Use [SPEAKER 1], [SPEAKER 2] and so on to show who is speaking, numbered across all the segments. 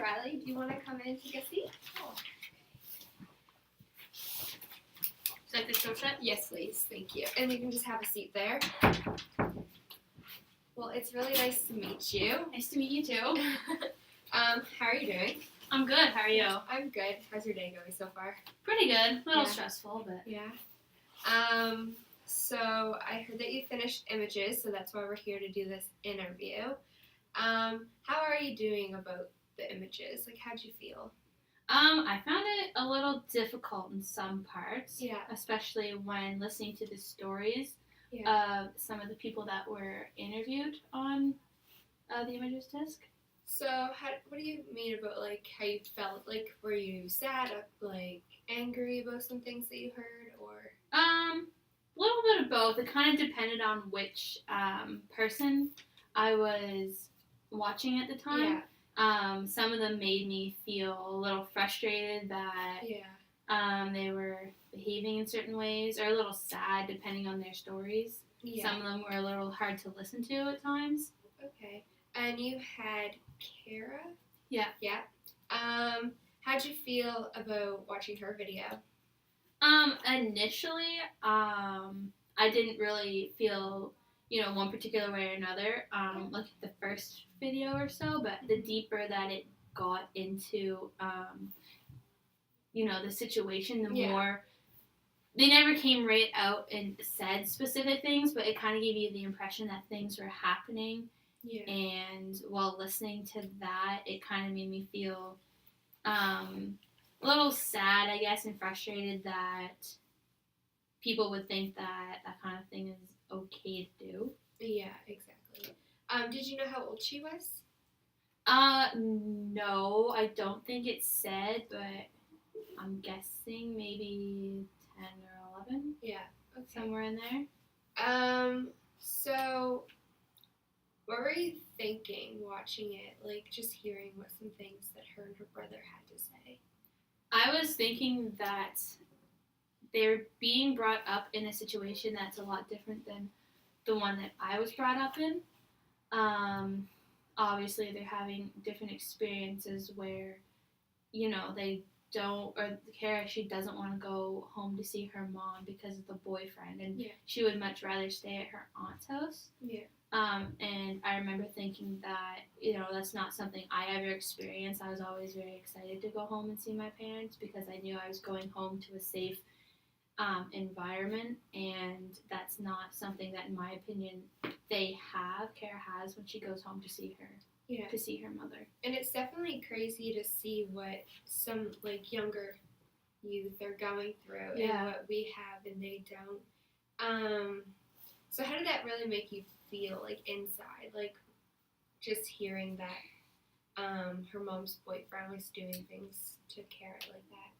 [SPEAKER 1] Riley, do you want to come in and take a seat?
[SPEAKER 2] Oh. Is that the show shut?
[SPEAKER 1] Yes, please. Thank you. And you can just have a seat there. Well, it's really nice to meet you.
[SPEAKER 2] Nice to meet you too.
[SPEAKER 1] How are you doing?
[SPEAKER 2] I'm good. How are you?
[SPEAKER 1] I'm good. How's your day going so far?
[SPEAKER 2] Pretty good. A little
[SPEAKER 1] Yeah.
[SPEAKER 2] stressful, but
[SPEAKER 1] Yeah. So I heard that you finished Images, so that's why we're here to do this interview. How are you doing about the Images? Like, how'd you feel?
[SPEAKER 2] I found it a little difficult in some parts.
[SPEAKER 1] Yeah.
[SPEAKER 2] Especially when listening to the stories
[SPEAKER 1] Yeah.
[SPEAKER 2] of some of the people that were interviewed on the Images disc.
[SPEAKER 1] So, what do you mean about, like, how you felt? Like, were you sad, like, angry about some things that you heard, or?
[SPEAKER 2] A little bit of both. It kind of depended on which person I was watching at the time.
[SPEAKER 1] Yeah.
[SPEAKER 2] Some of them made me feel a little frustrated that they were behaving in certain ways, or a little sad depending on their stories.
[SPEAKER 1] Yeah.
[SPEAKER 2] Some of them were a little hard to listen to at times.
[SPEAKER 1] Okay. And you had Kara?
[SPEAKER 2] Yeah.
[SPEAKER 1] Yeah. How'd you feel about watching her video?
[SPEAKER 2] Initially, I didn't really feel, one particular way or another, like the first video or so, but the deeper that it got into, the situation, the more, they never came right out and said specific things, but it kind of gave you the impression that things were happening.
[SPEAKER 1] Yeah.
[SPEAKER 2] And while listening to that, it kind of made me feel a little sad, I guess, and frustrated that people would think that that kind of thing is okay to do.
[SPEAKER 1] Yeah, exactly. Did you know how old she was?
[SPEAKER 2] No, I don't think it said, but I'm guessing maybe 10 or 11.
[SPEAKER 1] Yeah, okay.
[SPEAKER 2] Somewhere in there.
[SPEAKER 1] So, what were you thinking watching it? Like, just hearing what some things that her and her brother had to say?
[SPEAKER 2] I was thinking that they're being brought up in a situation that's a lot different than the one that I was brought up in. Obviously, they're having different experiences where, they don't, or Kara, she doesn't want to go home to see her mom because of the boyfriend, and she would much rather stay at her aunt's house.
[SPEAKER 1] Yeah.
[SPEAKER 2] And I remember thinking that, that's not something I ever experienced. I was always very excited to go home and see my parents because I knew I was going home to a safe environment, and that's not something that, in my opinion, Kara has when she goes home to see her mother. And
[SPEAKER 1] it's definitely crazy to see what some, like, younger youth are going through and what we have and they don't. So how did that really make you feel, like, inside? Like, just hearing that her mom's boyfriend was doing things to Kara like that?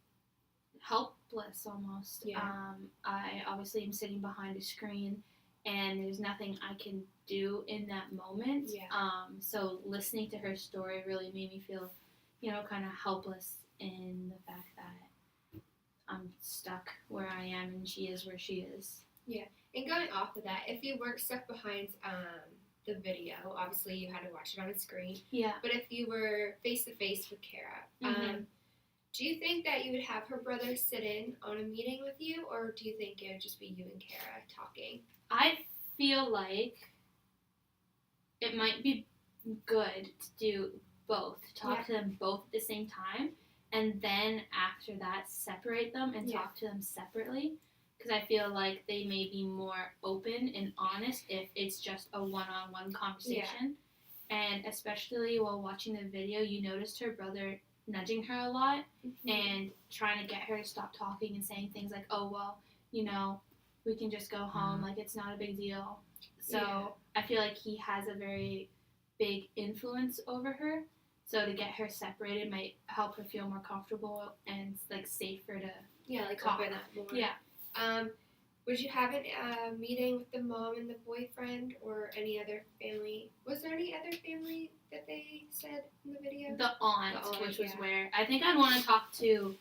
[SPEAKER 2] Helpless, almost.
[SPEAKER 1] Yeah.
[SPEAKER 2] I obviously am sitting behind a screen, and there's nothing I can do in that moment.
[SPEAKER 1] Yeah.
[SPEAKER 2] So listening to her story really made me feel, kind of helpless in the fact that I'm stuck where I am and she is where she is.
[SPEAKER 1] Yeah. And going off of that, if you weren't stuck behind the video, obviously you had to watch it on a screen.
[SPEAKER 2] Yeah.
[SPEAKER 1] But if you were face to face with Kara, do you think that you would have her brother sit in on a meeting with you, or do you think it would just be you and Kara talking?
[SPEAKER 2] I feel like it might be good to do both, to talk to them both at the same time, and then after that separate them and talk to them separately, because I feel like they may be more open and honest if it's just a one-on-one conversation. And especially while watching the video, you noticed her brother nudging her a lot and trying to get her to stop talking and saying things like, oh, well, we can just go home, like, it's not a big deal. So I feel like he has a very big influence over her. So to get her separated might help her feel more comfortable and, like, safer to talk.
[SPEAKER 1] Open up more.
[SPEAKER 2] Yeah.
[SPEAKER 1] Would you have a meeting with the mom and the boyfriend or any other family? Was there any other family that they said in the video?
[SPEAKER 2] The aunt, which was where I think I'd want to talk to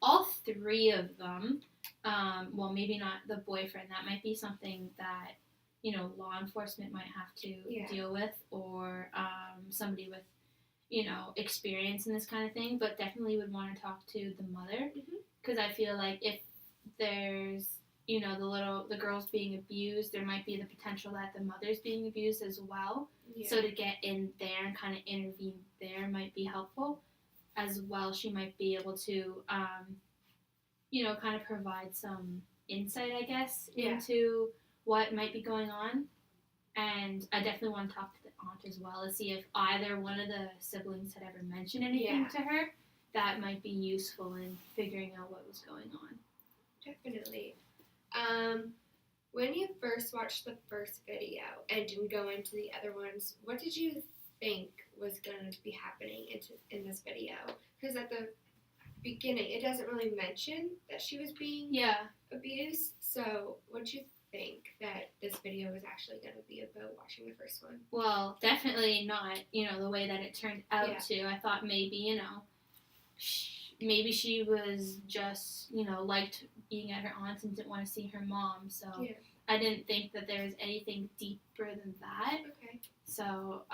[SPEAKER 2] all three of them. Well, maybe not the boyfriend. That might be something that, law enforcement might have to deal with, or somebody with experience in this kind of thing, but definitely would want to talk to the mother, because I feel like if there's the girl's being abused, there might be the potential that the mother's being abused as well.
[SPEAKER 1] Yeah.
[SPEAKER 2] So to get in there and kind of intervene there might be helpful as well. She might be able to kind of provide some insight, I guess, into what might be going on. And I definitely want to talk to the aunt as well to see if either one of the siblings had ever mentioned anything to her that might be useful in figuring out what was going on.
[SPEAKER 1] Definitely. When you first watched the first video and didn't go into the other ones, what did you think was going to be happening in this video? Because at the beginning, it doesn't really mention that she was being abused. So what did you think that this video was actually going to be about watching the first one?
[SPEAKER 2] Well, definitely not, the way that it turned out to. I thought maybe, maybe she was just, liked being at her aunt's and didn't want to see her mom. So I didn't think that there was anything deeper than that.
[SPEAKER 1] Okay.
[SPEAKER 2] So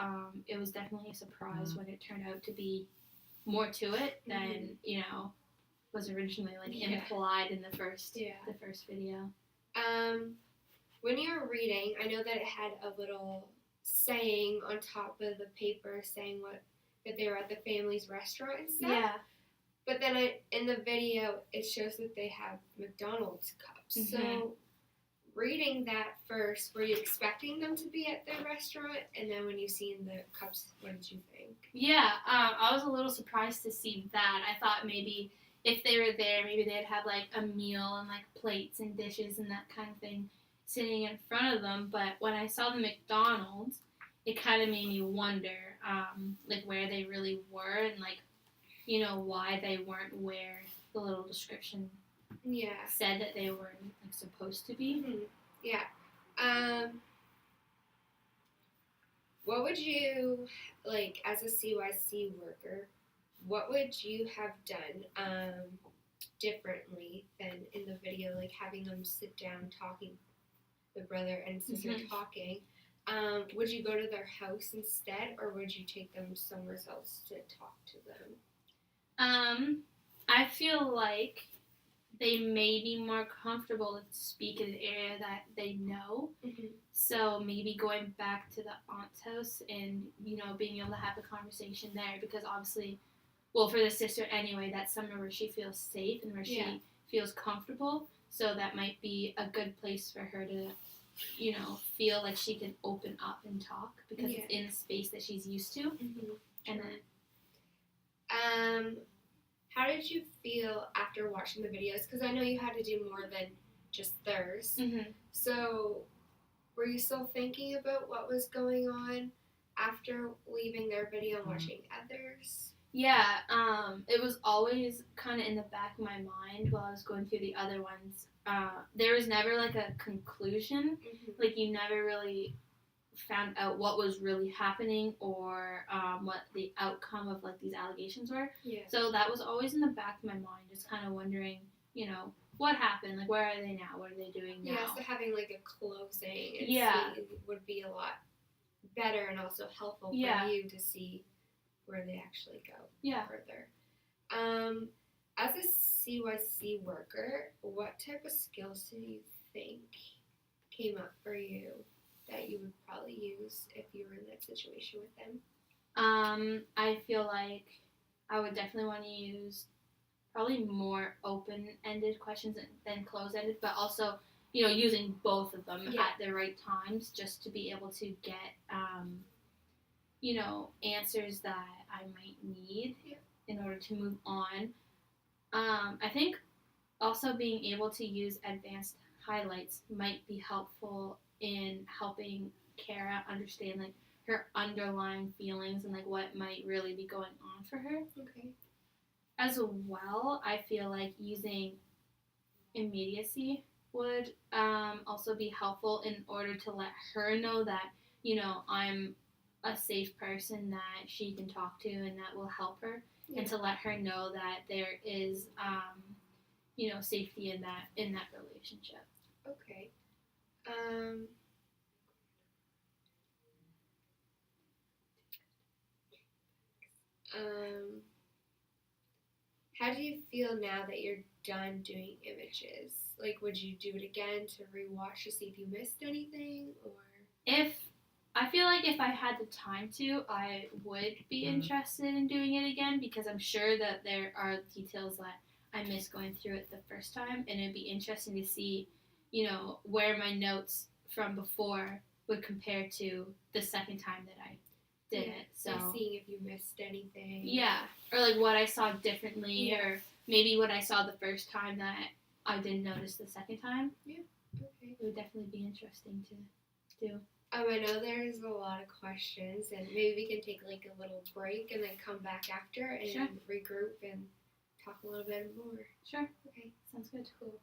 [SPEAKER 2] it was definitely a surprise when it turned out to be more to it than, was originally implied in the first video.
[SPEAKER 1] When you were reading, I know that it had a little saying on top of the paper saying that they were at the family's restaurant and stuff.
[SPEAKER 2] Yeah.
[SPEAKER 1] But then in the video, it shows that they have McDonald's cups. Mm-hmm. So reading that first, were you expecting them to be at their restaurant? And then when you seen the cups, what did you think?
[SPEAKER 2] Yeah, I was a little surprised to see that. I thought maybe if they were there, maybe they'd have a meal and plates and dishes and that kind of thing sitting in front of them. But when I saw the McDonald's, it kind of made me wonder where they really were and why they weren't where the little description said that they were supposed to be.
[SPEAKER 1] Mm-hmm. Yeah. What would you, as a CYC worker, what would you have done differently than in the video, having them sit down talking, the brother and sister talking? Would you go to their house instead, or would you take them somewhere else to talk to them?
[SPEAKER 2] I feel like they may be more comfortable to speak in an area that they know. Mm-hmm. So maybe going back to the aunt's house and, being able to have a conversation there, because obviously, well, for the sister anyway, that's somewhere where she feels safe and where she feels comfortable. So that might be a good place for her to, feel like she can open up and talk because it's in a space that she's used to. Mm-hmm. And
[SPEAKER 1] then, how did you feel after watching the videos? Because I know you had to do more than just theirs. Mm-hmm. So, were you still thinking about what was going on after leaving their video and watching others?
[SPEAKER 2] Yeah, it was always kind of in the back of my mind while I was going through the other ones. There was never a conclusion. Mm-hmm. You never really found out what was really happening or what the outcome of these allegations were. Yeah. So that was always in the back of my mind, just kind of wondering, what happened? Where are they now? What are they doing now?
[SPEAKER 1] Yeah, so having a closing would be a lot better and also helpful for you to see where they actually go further. As a CYC worker, what type of skills do you think came up for you that you would probably use if you were in that situation with them?
[SPEAKER 2] I feel like I would definitely want to use probably more open-ended questions than closed-ended, but also, using both of them at the right times just to be able to get, answers that I might need in order to move on. I think also being able to use advanced highlights might be helpful in helping Kara understand her underlying feelings and what might really be going on for her.
[SPEAKER 1] Okay. As
[SPEAKER 2] well, I feel like using immediacy would also be helpful in order to let her know that I'm a safe person that she can talk to and that will help her, and to let her know that there is safety in that relationship.
[SPEAKER 1] Okay. How do you feel now that you're done doing images? Like, would you do it again to rewatch to see if you missed anything, or?
[SPEAKER 2] I feel like if I had the time to, I would be interested in doing it again, because I'm sure that there are details that I missed going through it the first time, and it'd be interesting to see, where my notes from before would compare to the second time that I did it. So
[SPEAKER 1] like seeing if you missed anything.
[SPEAKER 2] Yeah, or like what I saw differently, or maybe what I saw the first time that I didn't notice the second time.
[SPEAKER 1] Yeah, okay.
[SPEAKER 2] It would definitely be interesting to do.
[SPEAKER 1] I know there's a lot of questions, and maybe we can take like a little break and then come back after and regroup and talk a little bit more.
[SPEAKER 2] Sure.
[SPEAKER 1] Okay.
[SPEAKER 2] Sounds good.
[SPEAKER 1] Cool.